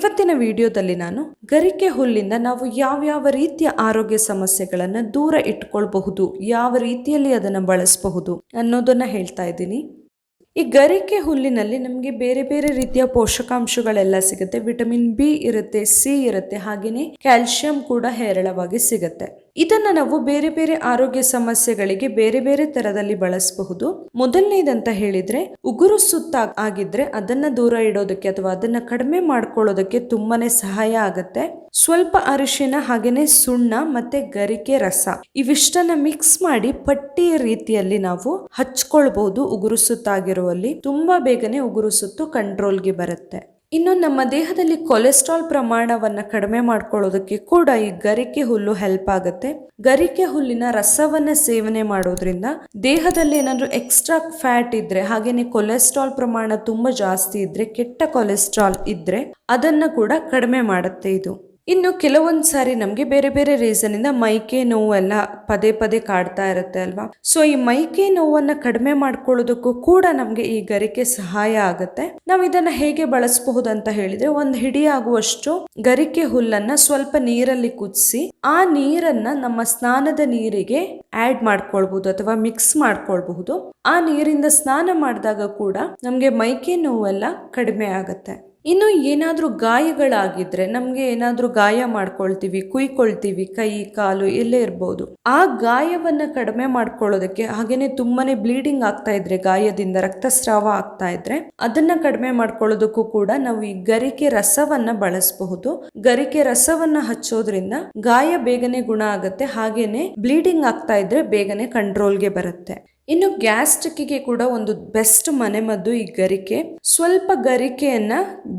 ಇವತ್ತಿನ ವಿಡಿಯೋದಲ್ಲಿ ನಾನು ಗರಿಕೆ ಹುಲ್ಲಿಂದ ನಾವು ಯಾವ ರೀತಿಯ ಆರೋಗ್ಯ ಸಮಸ್ಯೆಗಳನ್ನು ದೂರ ಇಟ್ಕೊಳ್ಬಹುದು, ಯಾವ ರೀತಿಯಲ್ಲಿ ಅದನ್ನು ಬಳಸಬಹುದು ಅನ್ನೋದನ್ನ ಹೇಳ್ತಾ ಇದ್ದೀನಿ. ಈ ಗರಿಕೆ ಹುಲ್ಲಿನಲ್ಲಿ ನಮಗೆ ಬೇರೆ ಬೇರೆ ರೀತಿಯ ಪೋಷಕಾಂಶಗಳೆಲ್ಲ ಸಿಗುತ್ತೆ. ವಿಟಮಿನ್ ಬಿ ಇರುತ್ತೆ, ಸಿ ಇರುತ್ತೆ, ಹಾಗೆಯೇ ಕ್ಯಾಲ್ಸಿಯಂ ಕೂಡ ಹೇರಳವಾಗಿ ಸಿಗುತ್ತೆ. ಇದನ್ನ ನಾವು ಬೇರೆ ಬೇರೆ ಆರೋಗ್ಯ ಸಮಸ್ಯೆಗಳಿಗೆ ಬೇರೆ ಬೇರೆ ತರದಲ್ಲಿ ಬಳಸಬಹುದು. ಮೊದಲನೇದಂತ ಹೇಳಿದ್ರೆ, ಉಗುರು ಸುತ್ತ ಆಗಿದ್ರೆ ಅದನ್ನ ದೂರ ಇಡೋದಕ್ಕೆ ಅಥವಾ ಅದನ್ನ ಕಡಿಮೆ ಮಾಡ್ಕೊಳ್ಳೋದಕ್ಕೆ ತುಂಬಾನೇ ಸಹಾಯ ಆಗುತ್ತೆ. ಸ್ವಲ್ಪ ಅರಿಶಿನ, ಹಾಗೇನೆ ಸುಣ್ಣ ಮತ್ತೆ ಗರಿಕೆ ರಸ ಇವಿಷ್ಟನ್ನ ಮಿಕ್ಸ್ ಮಾಡಿ ಪಟ್ಟಿಯ ರೀತಿಯಲ್ಲಿ ನಾವು ಹಚ್ಕೊಳ್ಬಹುದು. ಉಗುರು ಸುತ್ತಾಗಿರುವಲ್ಲಿ ತುಂಬಾ ಬೇಗನೆ ಉಗುರು ಸುತ್ತು ಕಂಟ್ರೋಲ್ಗೆ ಬರುತ್ತೆ. ಇನ್ನು ನಮ್ಮ ದೇಹದಲ್ಲಿ ಕೊಲೆಸ್ಟ್ರಾಲ್ ಪ್ರಮಾಣವನ್ನ ಕಡಿಮೆ ಮಾಡ್ಕೊಳ್ಳೋದಕ್ಕೆ ಕೂಡ ಈ ಗರಿಕೆ ಹುಲ್ಲು ಹೆಲ್ಪ್ ಆಗುತ್ತೆ. ಗರಿಕೆ ಹುಲ್ಲಿನ ರಸವನ್ನ ಸೇವನೆ ಮಾಡೋದ್ರಿಂದ ದೇಹದಲ್ಲಿ ಏನಾದ್ರು ಎಕ್ಸ್ಟ್ರಾ ಫ್ಯಾಟ್ ಇದ್ರೆ, ಹಾಗೇನೆ ಕೊಲೆಸ್ಟ್ರಾಲ್ ಪ್ರಮಾಣ ತುಂಬಾ ಜಾಸ್ತಿ ಇದ್ರೆ, ಕೆಟ್ಟ ಕೊಲೆಸ್ಟ್ರಾಲ್ ಇದ್ರೆ ಅದನ್ನ ಕೂಡ ಕಡಿಮೆ ಮಾಡುತ್ತೆ ಇದು. ಇನ್ನು ಕೆಲವೊಂದ್ ಸಾರಿ ನಮ್ಗೆ ಬೇರೆ ಬೇರೆ ರೀಸನ್ ಇಂದ ಮೈಕೈ ನೋವೆಲ್ಲ ಪದೇ ಕಾಡ್ತಾ ಇರುತ್ತೆ ಅಲ್ವಾ. ಸೊ ಈ ಮೈಕೈ ನೋವನ್ನ ಕಡಿಮೆ ಮಾಡ್ಕೊಳ್ಳೋದಕ್ಕೂ ಕೂಡ ನಮ್ಗೆ ಈ ಗರಿಕೆ ಸಹಾಯ ಆಗುತ್ತೆ. ನಾವ್ ಇದನ್ನ ಹೇಗೆ ಬಳಸಬಹುದು ಅಂತ ಹೇಳಿದ್ರೆ, ಒಂದ್ ಹಿಡಿ ಆಗುವಷ್ಟು ಗರಿಕೆ ಹುಲ್ಲನ್ನ ಸ್ವಲ್ಪ ನೀರಲ್ಲಿ ಕುದಿಸಿ ಆ ನೀರನ್ನ ನಮ್ಮ ಸ್ನಾನದ ನೀರಿಗೆ ಆಡ್ ಮಾಡ್ಕೊಳ್ಬಹುದು ಅಥವಾ ಮಿಕ್ಸ್ ಮಾಡ್ಕೊಳ್ಬಹುದು. ಆ ನೀರಿಂದ ಸ್ನಾನ ಮಾಡಿದಾಗ ಕೂಡ ನಮ್ಗೆ ಮೈಕೈ ನೋವೆಲ್ಲ ಕಡಿಮೆ ಆಗುತ್ತೆ. ಇನ್ನು ಏನಾದ್ರೂ ಗಾಯಗಳಾಗಿದ್ರೆ, ನಮ್ಗೆ ಏನಾದ್ರೂ ಗಾಯ ಮಾಡ್ಕೊಳ್ತೀವಿ, ಕುಯ್ಕೊಳ್ತೀವಿ, ಕೈ ಕಾಲು ಎಲ್ಲೇ ಇರ್ಬೋದು, ಆ ಗಾಯವನ್ನ ಕಡಿಮೆ ಮಾಡ್ಕೊಳ್ಳೋದಕ್ಕೆ, ಹಾಗೇನೆ ತುಂಬಾನೇ ಬ್ಲೀಡಿಂಗ್ ಆಗ್ತಾ ಇದ್ರೆ, ಗಾಯದಿಂದ ರಕ್ತಸ್ರಾವ ಆಗ್ತಾ ಇದ್ರೆ ಅದನ್ನ ಕಡಿಮೆ ಮಾಡ್ಕೊಳ್ಳೋದಕ್ಕೂ ಕೂಡ ನಾವು ಈ ಗರಿಕೆ ರಸವನ್ನ ಬಳಸಬಹುದು. ಗರಿಕೆ ರಸವನ್ನ ಹಚ್ಚೋದ್ರಿಂದ ಗಾಯ ಬೇಗನೆ ಗುಣ ಆಗುತ್ತೆ, ಹಾಗೇನೆ ಬ್ಲೀಡಿಂಗ್ ಆಗ್ತಾ ಇದ್ರೆ ಬೇಗನೆ ಕಂಟ್ರೋಲ್ಗೆ ಬರುತ್ತೆ. ಇನ್ನು ಗ್ಯಾಸ್ಟ್ರಿಕ್ಗೆ ಕೂಡ ಒಂದು ಬೆಸ್ಟ್ ಮನೆಮದ್ದು ಈ ಗರಿಕೆ. ಸ್ವಲ್ಪ ಗರಿಕೆಯನ್ನ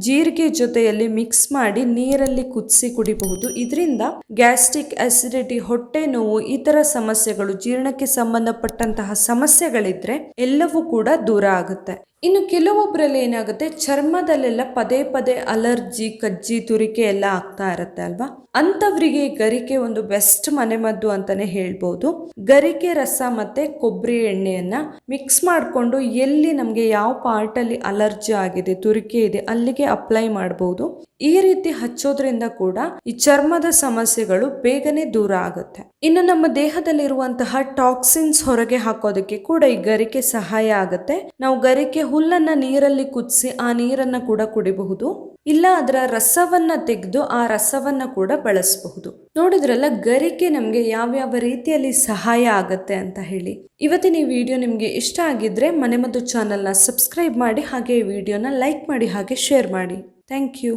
ಜೀರಿಗೆ ಜೊತೆಯಲ್ಲಿ ಮಿಕ್ಸ್ ಮಾಡಿ ನೀರಲ್ಲಿ ಕುದಿಸಿ ಕುಡಿಬಹುದು. ಇದರಿಂದ ಗ್ಯಾಸ್ಟ್ರಿಕ್, ಅಸಿಡಿಟಿ, ಹೊಟ್ಟೆ ನೋವು, ಈ ತರ ಸಮಸ್ಯೆಗಳು, ಜೀರ್ಣಕ್ಕೆ ಸಂಬಂಧಪಟ್ಟಂತಹ ಸಮಸ್ಯೆಗಳಿದ್ರೆ ಎಲ್ಲವೂ ಕೂಡ ದೂರ ಆಗುತ್ತೆ. ಇನ್ನು ಕೆಲವೊಬ್ಬರಲ್ಲಿ ಏನಾಗುತ್ತೆ, ಚರ್ಮದಲ್ಲೆಲ್ಲ ಪದೇ ಅಲರ್ಜಿ, ಕಜ್ಜಿ, ತುರಿಕೆ ಎಲ್ಲ ಆಗ್ತಾ ಇರುತ್ತೆ ಅಲ್ವಾ. ಅಂತವರಿಗೆ ಗರಿಕೆ ಒಂದು ಬೆಸ್ಟ್ ಮನೆಮದ್ದು ಅಂತಾನೆ ಹೇಳ್ಬೋದು. ಗರಿಕೆ ರಸ ಮತ್ತೆ ಕೊಬ್ಬರಿ ಎಣ್ಣೆಯನ್ನ ಮಿಕ್ಸ್ ಮಾಡಿಕೊಂಡು ಎಲ್ಲಿ ನಮ್ಗೆ ಯಾವ ಪಾರ್ಟ್ ಅಲ್ಲಿ ಅಲರ್ಜಿ ಆಗಿದೆ, ತುರಿಕೆ ಇದೆ, ಅಲ್ಲಿಗೆ ಅಪ್ಲೈ ಮಾಡಬಹುದು. ಈ ರೀತಿ ಹಚ್ಚೋದ್ರಿಂದ ಕೂಡ ಈ ಚರ್ಮದ ಸಮಸ್ಯೆಗಳು ಬೇಗನೆ ದೂರ ಆಗುತ್ತೆ. ಇನ್ನು ನಮ್ಮ ದೇಹದಲ್ಲಿರುವಂತಹ ಟಾಕ್ಸಿನ್ಸ್ ಹೊರಗೆ ಹಾಕೋದಕ್ಕೆ ಕೂಡ ಈ ಗರಿಕೆ ಸಹಾಯ ಆಗುತ್ತೆ. ನಾವು ಗರಿಕೆ ಹುಲ್ಲನ್ನ ನೀರಲ್ಲಿ ಕುದಿಸಿ ಆ ನೀರನ್ನ ಕೂಡ ಕುಡಿಬಹುದು, ಇಲ್ಲ ಅದರ ರಸವನ್ನ ತೆಗೆದು ಆ ರಸವನ್ನ ಕೂಡ ಬಳಸಬಹುದು. ನೋಡಿದ್ರಲ್ಲ ಗರಿಕೆ ನಮ್ಗೆ ಯಾವ ರೀತಿಯಲ್ಲಿ ಸಹಾಯ ಆಗತ್ತೆ ಅಂತ ಹೇಳಿ. ಇವತ್ತಿನ ಈ ವಿಡಿಯೋ ನಿಮ್ಗೆ ಇಷ್ಟ ಆಗಿದ್ರೆ ಮನೆಮದ್ದು ಚಾನೆಲ್ನ ಸಬ್ಸ್ಕ್ರೈಬ್ ಮಾಡಿ, ಹಾಗೆ ಈ ವಿಡಿಯೋನ ಲೈಕ್ ಮಾಡಿ, ಹಾಗೆ ಶೇರ್ ಮಾಡಿ. Thank you.